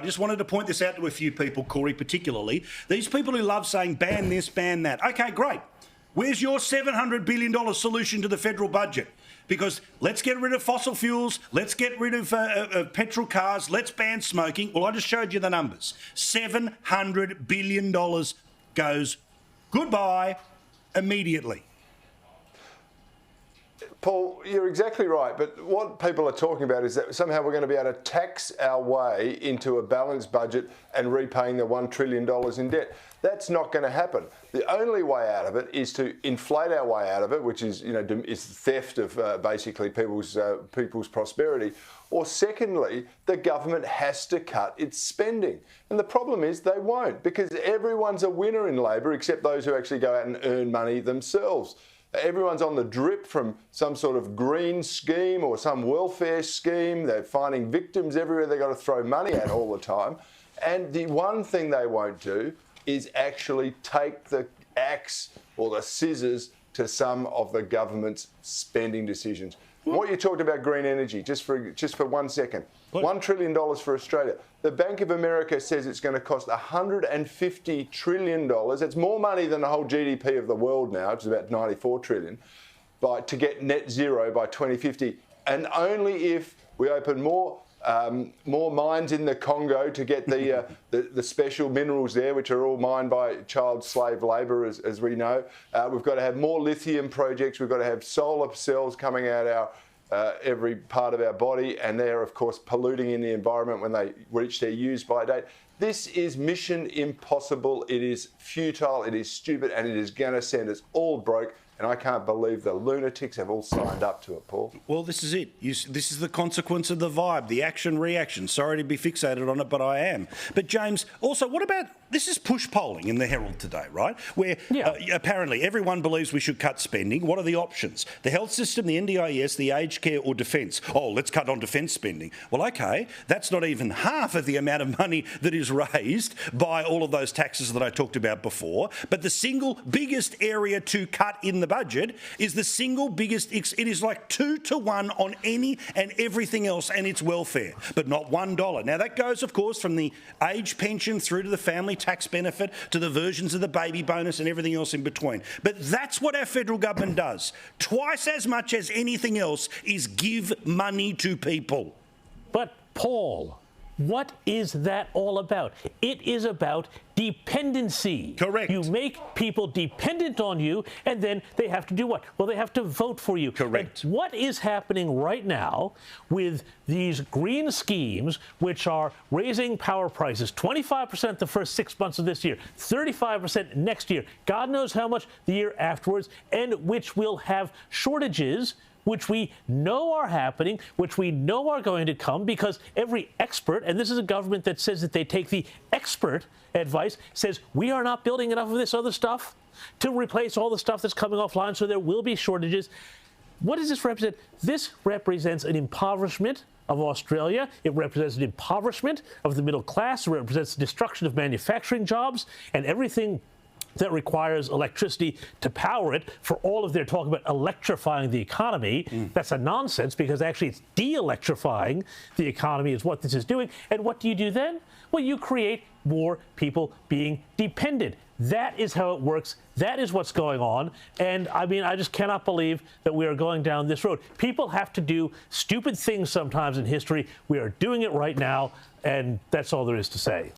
I just wanted to point this out to a few people, Cory, particularly. These people who love saying ban this, ban that. OK, great. Where's your $700 billion solution to the federal budget? Because let's get rid of fossil fuels, let's get rid of petrol cars, let's ban smoking. Well, I just showed you the numbers. $700 billion goes goodbye immediately. Paul, you're exactly right, but what people are talking about is that somehow we're going to be able to tax our way into a balanced budget and repaying the $1 trillion in debt. That's not going to happen. The only way out of it is to inflate our way out of it, which is, is theft of basically people's prosperity. Or secondly, the government has to cut its spending. And the problem is they won't, because everyone's a winner in Labor except those who actually go out and earn money themselves. Everyone's on the drip from some sort of green scheme or some welfare scheme. They're finding victims everywhere they've got to throw money at all the time. And the one thing they won't do is actually take the axe or the scissors to some of the government's spending decisions. What you talked about green energy, just for 1 second. $1 trillion for Australia. The Bank of America says it's going to cost $150 trillion. That's more money than the whole GDP of the world now, which is about $94 trillion, to get net zero by 2050. And only if we open more mines in the Congo to get the special minerals there, which are all mined by child slave labour, as we know. We've got to have more lithium projects. We've got to have solar cells coming out every part of our body, and they're, of course, polluting in the environment when they reach their use-by date. This is mission impossible. It is futile, it is stupid, and it is going to send us all broke. And I can't believe the lunatics have all signed up to it, Paul. Well, this is it. This is the consequence of the vibe, the action-reaction. Sorry to be fixated on it, but I am. But, James, also, what about... This is push polling in the Herald today, right? Where apparently everyone believes we should cut spending. What are the options? The health system, the NDIS, the aged care or defence. Oh, let's cut on defence spending. Well, OK, that's not even half of the amount of money that is raised by all of those taxes that I talked about before. But the single biggest area to cut in the budget is the single biggest... It is like 2 to 1 on any and everything else, and it's welfare, but not $1. Now, that goes, of course, from the age pension through to the family tax benefit to the versions of the baby bonus and everything else in between. But that's what our federal government does. Twice as much as anything else is give money to people. But, Paul, what is that all about? It is about dependency. Correct. You make people dependent on you, and then they have to do what? Well, they have to vote for you. Correct. And what is happening right now with these green schemes, which are raising power prices 25% the first 6 months of this year, 35% next year, God knows how much the year afterwards, and which will have shortages, which we know are happening, which we know are going to come, because every expert, and this is a government that says that they take the expert advice, says we are not building enough of this other stuff to replace all the stuff that's coming offline, so there will be shortages. What does this represent? This represents an impoverishment of Australia. It represents an impoverishment of the middle class. It represents the destruction of manufacturing jobs and everything that requires electricity to power it. For all of their talk about electrifying the economy, that's a nonsense, because actually it's de-electrifying the economy is what this is doing. And what do you do then? Well, you create more people being dependent. That is how it works. That is what's going on. And I mean, I just cannot believe that we are going down this road. People have to do stupid things sometimes in history. We are doing it right now, and that's all there is to say.